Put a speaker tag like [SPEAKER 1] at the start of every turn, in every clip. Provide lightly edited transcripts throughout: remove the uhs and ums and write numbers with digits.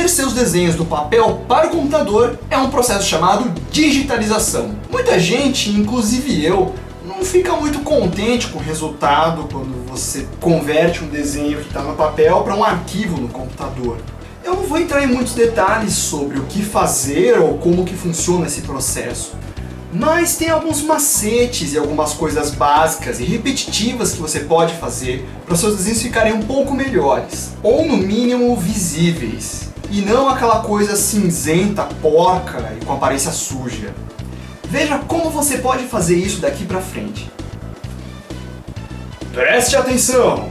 [SPEAKER 1] trazer seus desenhos do papel para o computador é um processo chamado digitalização. Muita gente, inclusive eu, não fica muito contente com o resultado quando você converte um desenho que está no papel para um arquivo no computador. Eu não vou entrar em muitos detalhes sobre o que fazer ou como que funciona esse processo, mas tem alguns macetes e algumas coisas básicas e repetitivas que você pode fazer para seus desenhos ficarem um pouco melhores, ou no mínimo visíveis, e não aquela coisa cinzenta, porca e com aparência suja. Veja como você pode fazer isso daqui para frente. Preste atenção!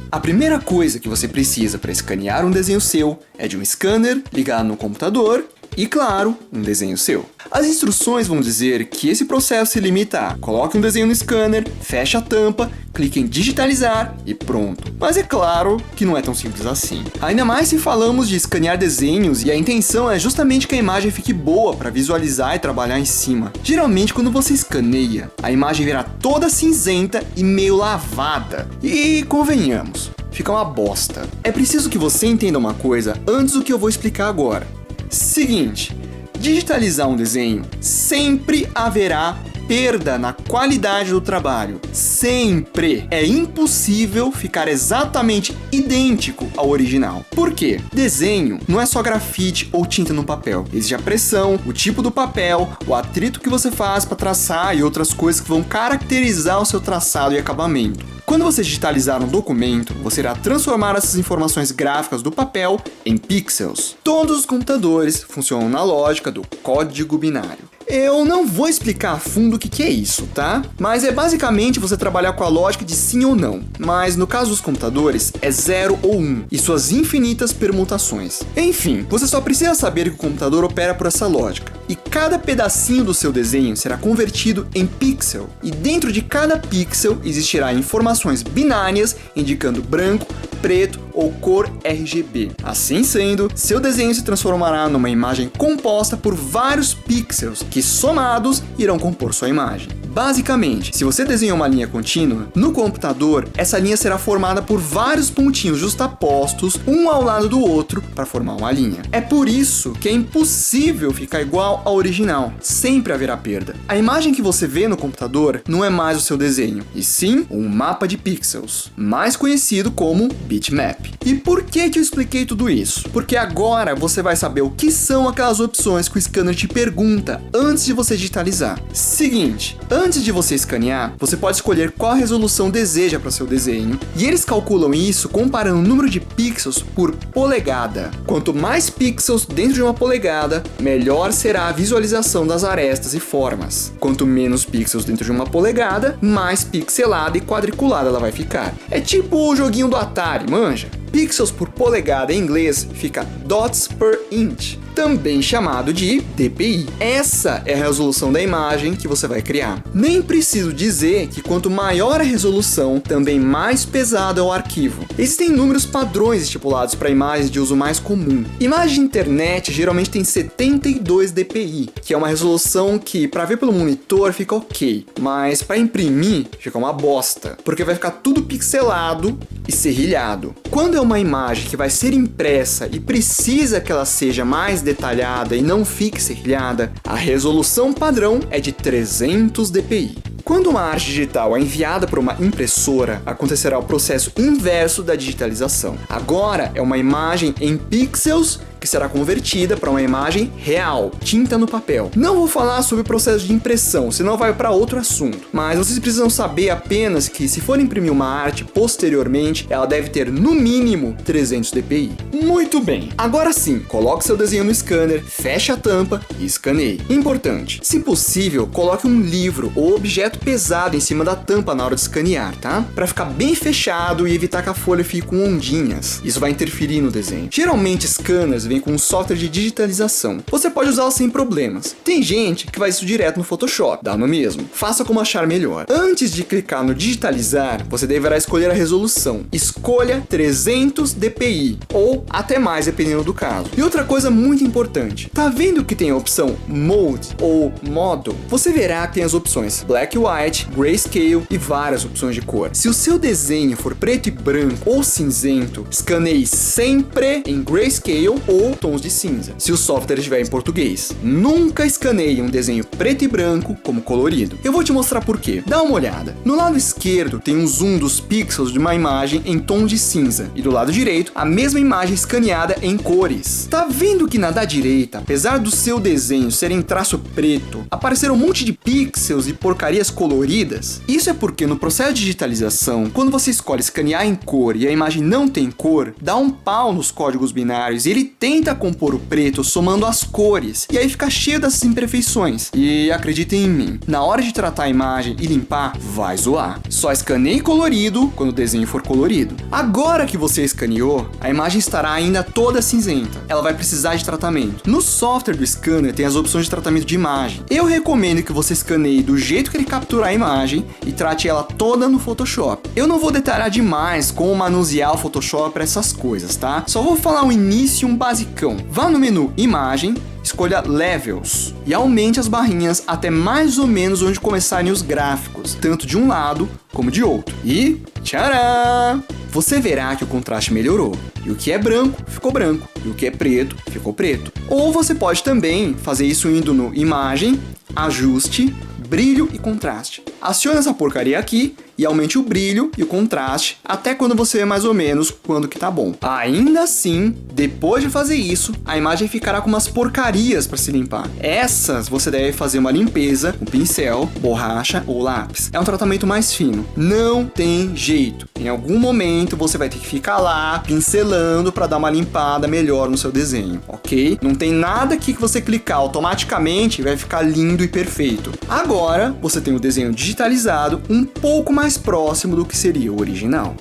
[SPEAKER 1] A primeira coisa que você precisa para escanear um desenho seu é de um scanner ligado no computador e, claro, um desenho seu. As instruções vão dizer que esse processo se limita a coloque um desenho no scanner, feche a tampa, clique em digitalizar e pronto. Mas é claro que não é tão simples assim. Ainda mais se falamos de escanear desenhos e a intenção é justamente que a imagem fique boa para visualizar e trabalhar em cima. Geralmente quando você escaneia, a imagem virá toda cinzenta e meio lavada. E convenhamos, fica uma bosta. É preciso que você entenda uma coisa antes do que eu vou explicar agora. Seguinte, digitalizar um desenho sempre haverá perda na qualidade do trabalho. Sempre! É impossível ficar exatamente idêntico ao original. Por quê? Desenho não é só grafite ou tinta no papel. Existe a pressão, o tipo do papel, o atrito que você faz para traçar e outras coisas que vão caracterizar o seu traçado e acabamento. Quando você digitalizar um documento, você irá transformar essas informações gráficas do papel em pixels. Todos os computadores funcionam na lógica do código binário. Eu não vou explicar a fundo o que é isso, tá? Mas é basicamente você trabalhar com a lógica de sim ou não. Mas no caso dos computadores, é 0 ou 1 e suas infinitas permutações. Enfim, você só precisa saber que o computador opera por essa lógica. E cada pedacinho do seu desenho será convertido em pixel. E dentro de cada pixel existirá informações binárias indicando branco, preto ou cor RGB. Assim sendo, seu desenho se transformará numa imagem composta por vários pixels que somados irão compor sua imagem. Basicamente, se você desenhar uma linha contínua, no computador, essa linha será formada por vários pontinhos justapostos, um ao lado do outro, para formar uma linha. É por isso que é impossível ficar igual ao original. Sempre haverá perda. A imagem que você vê no computador não é mais o seu desenho, e sim um mapa de pixels, mais conhecido como bitmap. E por que eu expliquei tudo isso? Porque agora você vai saber o que são aquelas opções que o scanner te pergunta antes de você digitalizar. Seguinte, antes de você escanear, você pode escolher qual resolução deseja para seu desenho, e eles calculam isso comparando o número de pixels por polegada. Quanto mais pixels dentro de uma polegada, melhor será a visualização das arestas e formas. Quanto menos pixels dentro de uma polegada, mais pixelada e quadriculada ela vai ficar. É tipo o joguinho do Atari, manja? Pixels por polegada em inglês fica dots per inch, também chamado de dpi. Essa é a resolução da imagem que você vai criar. Nem preciso dizer que quanto maior a resolução, também mais pesado é o arquivo. Existem números padrões estipulados para imagens de uso mais comum. Imagem de internet geralmente tem 72 dpi, que é uma resolução que para ver pelo monitor fica ok, mas para imprimir fica uma bosta, porque vai ficar tudo pixelado e serrilhado. Quando é uma imagem que vai ser impressa e precisa que ela seja mais detalhada e não fique serrilhada, a resolução padrão é de 300 dpi. Quando uma arte digital é enviada para uma impressora, acontecerá o processo inverso da digitalização. Agora é uma imagem em pixels que será convertida para uma imagem real, tinta no papel. Não vou falar sobre o processo de impressão, senão vai para outro assunto. Mas vocês precisam saber apenas que se for imprimir uma arte posteriormente, ela deve ter no mínimo 300 dpi. Muito bem, agora sim, coloque seu desenho no scanner, feche a tampa e escaneie. Importante, se possível, coloque um livro ou objeto pesado em cima da tampa na hora de escanear, tá? Para ficar bem fechado e evitar que a folha fique com ondinhas. Isso vai interferir no desenho. Geralmente scanners vêm com um software de digitalização. Você pode usá-los sem problemas. Tem gente que faz isso direto no Photoshop, dá no mesmo. Faça como achar melhor. Antes de clicar no digitalizar, você deverá escolher a resolução. Escolha 300 dpi, ou até mais dependendo do caso. E outra coisa muito importante, tá vendo que tem a opção Mode ou Modo? Você verá que tem as opções Black, White, Grayscale e várias opções de cor. Se o seu desenho for preto e branco ou cinzento, escaneie sempre em Grayscale ou tons de cinza, se o software estiver em português. Nunca escaneie um desenho preto e branco como colorido. Eu vou te mostrar por quê. Dá uma olhada. No lado esquerdo tem um zoom dos pixels de uma imagem em tom de cinza e do lado direito a mesma imagem escaneada em cores. Tá vendo que na da direita, apesar do seu desenho ser em traço preto, apareceram um monte de pixels e porcarias coloridas? Isso é porque no processo de digitalização, quando você escolhe escanear em cor e a imagem não tem cor, dá um pau nos códigos binários e ele tenta compor o preto somando as cores, e aí fica cheio dessas imperfeições. E acreditem em mim, na hora de tratar a imagem e limpar, vai zoar. Só escaneie colorido quando o desenho for colorido. Agora que você escaneou, a imagem estará ainda toda cinzenta. Ela vai precisar de tratamento. No software do scanner tem as opções de tratamento de imagem. Eu recomendo que você escaneie do jeito que ele capturar a imagem e trate ela toda no Photoshop. Eu não vou detalhar demais como manusear o Photoshop para essas coisas, tá? Só vou falar um início, um basicão. Vá no menu Imagem, escolha Levels e aumente as barrinhas até mais ou menos onde começarem os gráficos, tanto de um lado como de outro. E tcharam! Você verá que o contraste melhorou. E o que é branco, ficou branco. E o que é preto, ficou preto. Ou você pode também fazer isso indo no Imagem, Ajuste, Brilho e Contraste. Acione essa porcaria aqui e aumente o brilho e o contraste até quando você vê mais ou menos quando que tá bom. Ainda assim, depois de fazer isso, a imagem ficará com umas porcarias para se limpar. Essas você deve fazer uma limpeza com pincel, borracha ou lápis. É um tratamento mais fino. Não tem jeito. Em algum momento você vai ter que ficar lá pincelando para dar uma limpada melhor no seu desenho, ok? Não tem nada aqui que você clicar automaticamente e vai ficar lindo e perfeito. Agora você tem o desenho digitalizado um pouco mais próximo do que seria o original.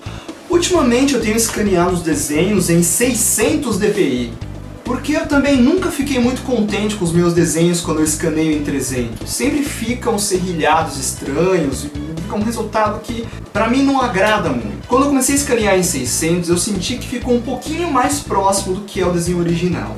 [SPEAKER 1] Ultimamente eu tenho escaneado os desenhos em 600 dpi, porque eu também nunca fiquei muito contente com os meus desenhos quando eu escaneio em 300. Sempre ficam serrilhados estranhos e fica um resultado que pra mim não agrada muito. Quando eu comecei a escanear em 600, eu senti que ficou um pouquinho mais próximo do que é o desenho original.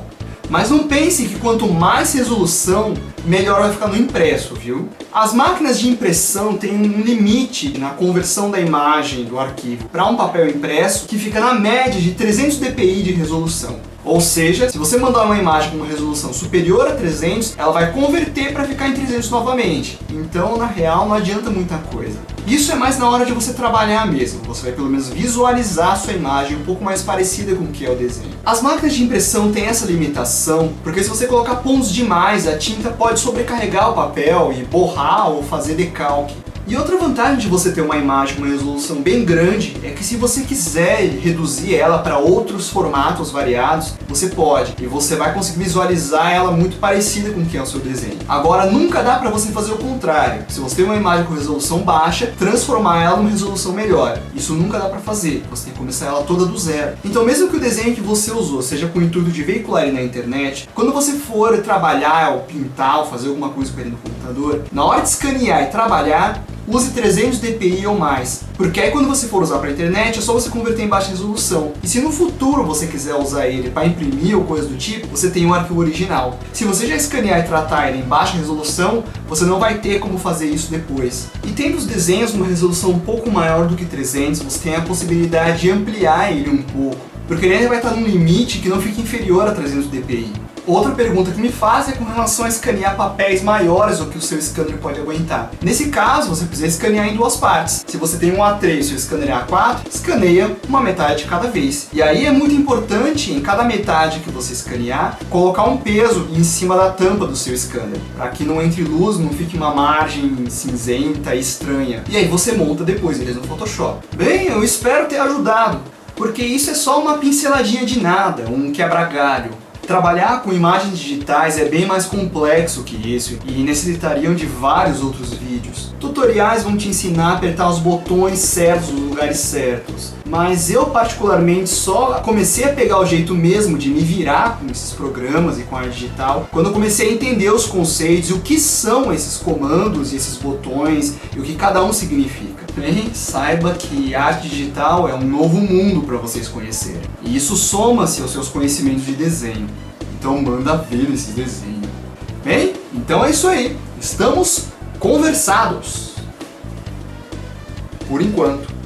[SPEAKER 1] Mas não pense que quanto mais resolução, melhor vai ficar no impresso, viu? As máquinas de impressão têm um limite na conversão da imagem do arquivo para um papel impresso que fica na média de 300 dpi de resolução. Ou seja, se você mandar uma imagem com uma resolução superior a 300, ela vai converter para ficar em 300 novamente. Então, na real, não adianta muita coisa. Isso é mais na hora de você trabalhar mesmo. Você vai pelo menos visualizar a sua imagem um pouco mais parecida com o que é o desenho. As máquinas de impressão têm essa limitação, porque se você colocar pontos demais, a tinta pode sobrecarregar o papel e borrar ou fazer decalque. E outra vantagem de você ter uma imagem com uma resolução bem grande é que se você quiser reduzir ela para outros formatos variados, você pode. E você vai conseguir visualizar ela muito parecida com o que é o seu desenho. Agora, nunca dá para você fazer o contrário. Se você tem uma imagem com resolução baixa, transformar ela numa resolução melhor. Isso nunca dá para fazer. Você tem que começar ela toda do zero. Então, mesmo que o desenho que você usou seja com o intuito de veicular ele na internet, quando você for trabalhar ou pintar ou fazer alguma coisa com ele no computador, na hora de escanear e trabalhar, use 300 dpi ou mais, porque aí quando você for usar para a internet é só você converter em baixa resolução. E se no futuro você quiser usar ele para imprimir ou coisa do tipo, você tem um arquivo original. Se você já escanear e tratar ele em baixa resolução, você não vai ter como fazer isso depois. E tendo os desenhos numa resolução um pouco maior do que 300, você tem a possibilidade de ampliar ele um pouco, porque ele ainda vai estar num limite que não fica inferior a 300 dpi. Outra pergunta que me fazem é com relação a escanear papéis maiores do que o seu scanner pode aguentar. Nesse caso, você precisa escanear em duas partes. Se você tem um A3 e o seu scanner é A4, escaneia uma metade de cada vez. E aí é muito importante, em cada metade que você escanear, colocar um peso em cima da tampa do seu scanner, para que não entre luz, não fique uma margem cinzenta e estranha. E aí você monta depois eles no Photoshop. Bem, eu espero ter ajudado, porque isso é só uma pinceladinha de nada, um quebra-galho. Trabalhar com imagens digitais é bem mais complexo que isso e necessitariam de vários outros vídeos. Tutoriais vão te ensinar a apertar os botões certos no lugar lugares certos. Mas eu particularmente só comecei a pegar o jeito mesmo de me virar com esses programas e com a arte digital quando eu comecei a entender os conceitos e o que são esses comandos e esses botões e o que cada um significa. Bem, saiba que arte digital é um novo mundo para vocês conhecerem. E isso soma-se aos seus conhecimentos de desenho. Então manda ver esses desenhos. Bem, então é isso aí. Estamos conversados. Por enquanto.